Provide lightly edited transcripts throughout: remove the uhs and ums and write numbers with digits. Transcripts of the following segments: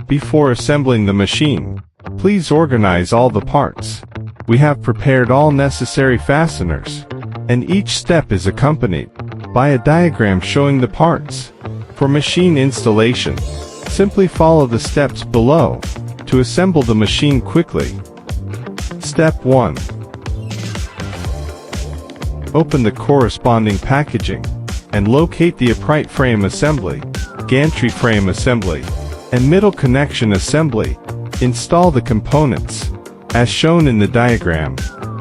Before assembling the machine, please organize all the parts. We have prepared all necessary fasteners, and each step is accompanied by a diagram showing the parts. For machine installation, simply follow the steps below to assemble the machine quickly. Step 1. Open the corresponding packaging and locate the upright frame assembly, gantry frame assembly, and middle connection assembly. Install the components, as shown in the diagram,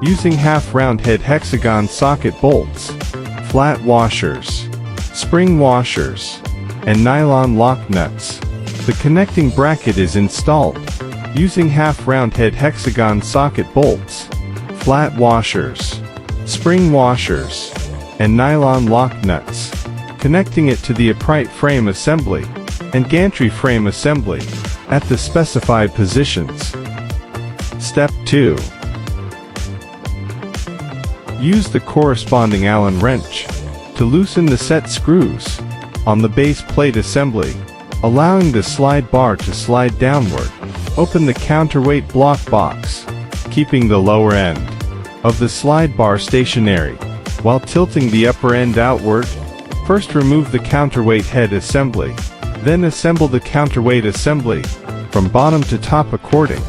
using half-round head hexagon socket bolts, flat washers, spring washers, and nylon lock nuts. The connecting bracket is installed using half-round head hexagon socket bolts, flat washers, spring washers, and nylon lock nuts, connecting it to the upright frame assembly and gantry frame assembly at the specified positions. Step 2. Use the corresponding Allen wrench to loosen the set screws on the base plate assembly, allowing the slide bar to slide downward. Open the counterweight block box, keeping the lower end of the slide bar stationary while tilting the upper end outward. First remove the counterweight head assembly, then assemble the counterweight assembly from bottom to top according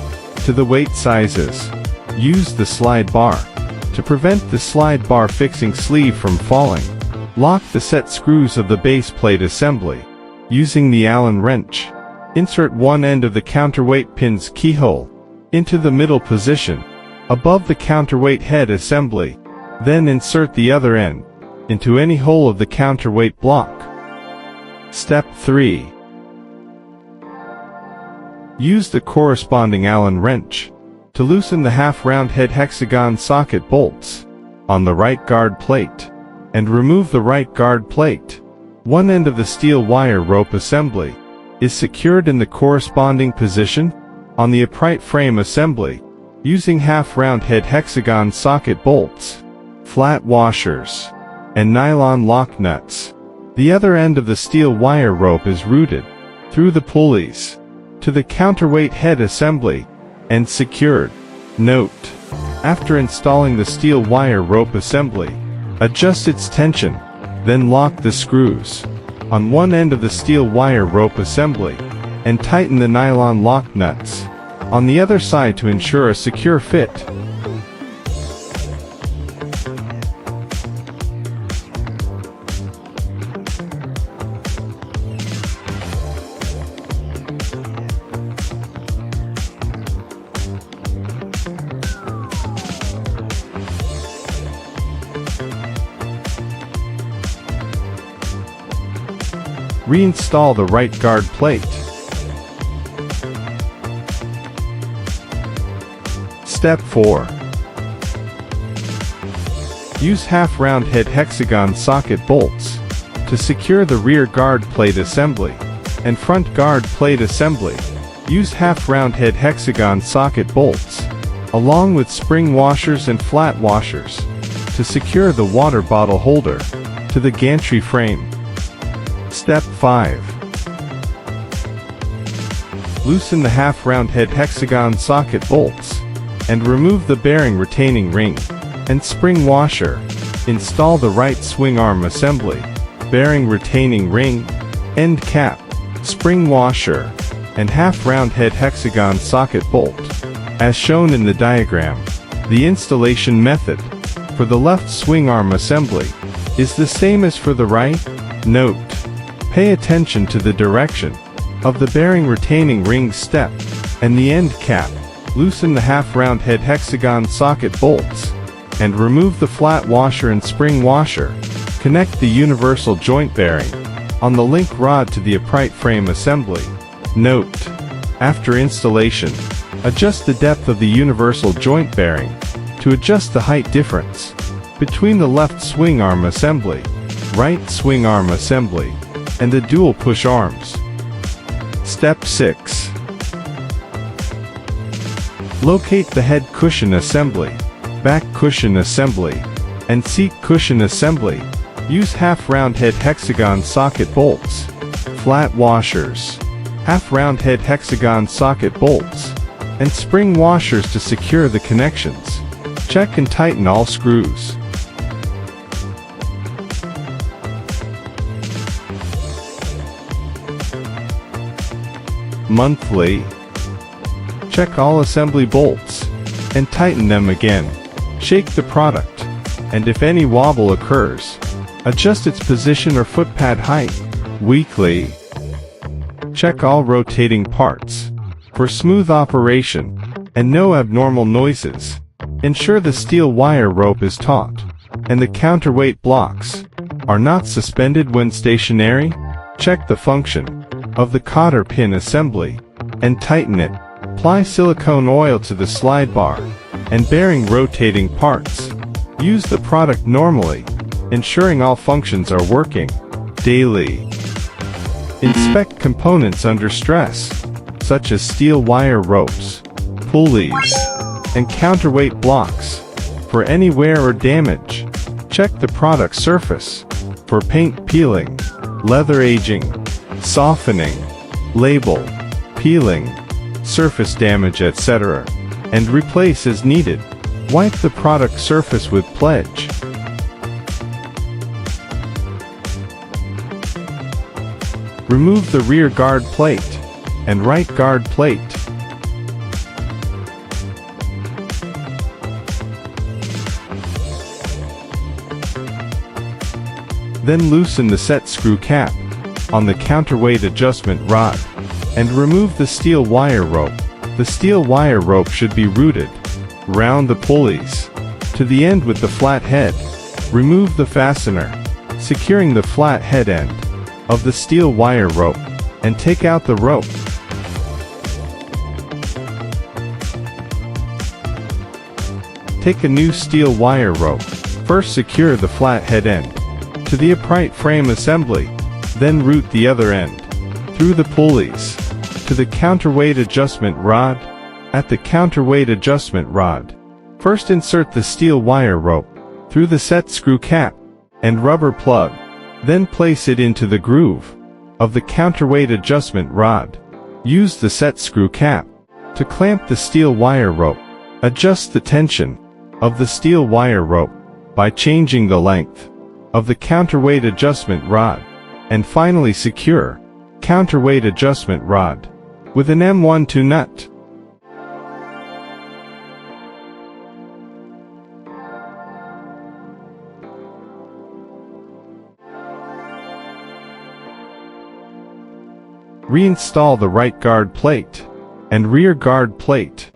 to the weight sizes. Use the slide bar to prevent the slide bar fixing sleeve from falling. Lock the set screws of the base plate assembly using the Allen wrench. Insert one end of the counterweight pin's keyhole into the middle position above the counterweight head assembly. Then insert the other end into any hole of the counterweight block. Step 3. Use the corresponding Allen wrench to loosen the half-round head hexagon socket bolts on the right guard plate and remove the right guard plate. One end of the steel wire rope assembly is secured in the corresponding position on the upright frame assembly using half-round head hexagon socket bolts, flat washers, and nylon lock nuts. The other end of the steel wire rope is routed through the pulleys to the counterweight head assembly and secured. Note: after installing the steel wire rope assembly, adjust its tension, then lock the screws on one end of the steel wire rope assembly and tighten the nylon lock nuts on the other side to ensure a secure fit. Reinstall the right guard plate. Step 4. Use half-round head hexagon socket bolts to secure the rear guard plate assembly and front guard plate assembly. Use half-round head hexagon socket bolts along with spring washers and flat washers to secure the water bottle holder to the gantry frame. Step 5. Loosen the half-round head hexagon socket bolts and remove the bearing retaining ring and spring washer. Install the right swing arm assembly, bearing retaining ring, end cap, spring washer, and half-round head hexagon socket bolt, as shown in the diagram. The installation method for the left swing arm assembly is the same as for the right. Note: pay attention to the direction of the bearing retaining ring step and the end cap. Loosen the half-round head hexagon socket bolts and remove the flat washer and spring washer. Connect the universal joint bearing on the link rod to the upright frame assembly. Note: after installation, adjust the depth of the universal joint bearing to adjust the height difference between the left swing arm assembly, right swing arm assembly, and the dual push arms. Step 6. Locate the head cushion assembly, back cushion assembly, and seat cushion assembly. Use half-round head hexagon socket bolts, flat washers, half-round head hexagon socket bolts, and spring washers to secure the connections. Check and tighten all screws. Monthly. Check all assembly bolts and tighten them again. Shake the product, and if any wobble occurs, adjust its position or footpad height. Weekly. Check all rotating parts for smooth operation and no abnormal noises. Ensure the steel wire rope is taut and the counterweight blocks are not suspended when stationary. Check the function of the cotter pin assembly and tighten it. Apply silicone oil to the slide bar and bearing rotating parts. Use the product normally, ensuring all functions are working. Daily. Inspect components under stress, such as steel wire ropes, pulleys, and counterweight blocks, for any wear or damage. Check the product surface for paint peeling, leather aging, softening, label peeling, surface damage, etc., and replace as needed. Wipe the product surface with pledge. Remove the rear guard plate and right guard plate. Then loosen the set screw cap on the counterweight adjustment rod and remove the steel wire rope. The steel wire rope should be routed round the pulleys to the end with the flat head. Remove the fastener, securing the flat head end of the steel wire rope, and take out the rope. Take a new steel wire rope. First secure the flat head end to the upright frame assembly, then route the other end through the pulleys to the counterweight adjustment rod. At the counterweight adjustment rod, first insert the steel wire rope through the set screw cap and rubber plug, then place it into the groove of the counterweight adjustment rod. Use the set screw cap to clamp the steel wire rope. Adjust the tension of the steel wire rope by changing the length of the counterweight adjustment rod, and finally secure counterweight adjustment rod with an M12 nut. Reinstall the right guard plate and rear guard plate.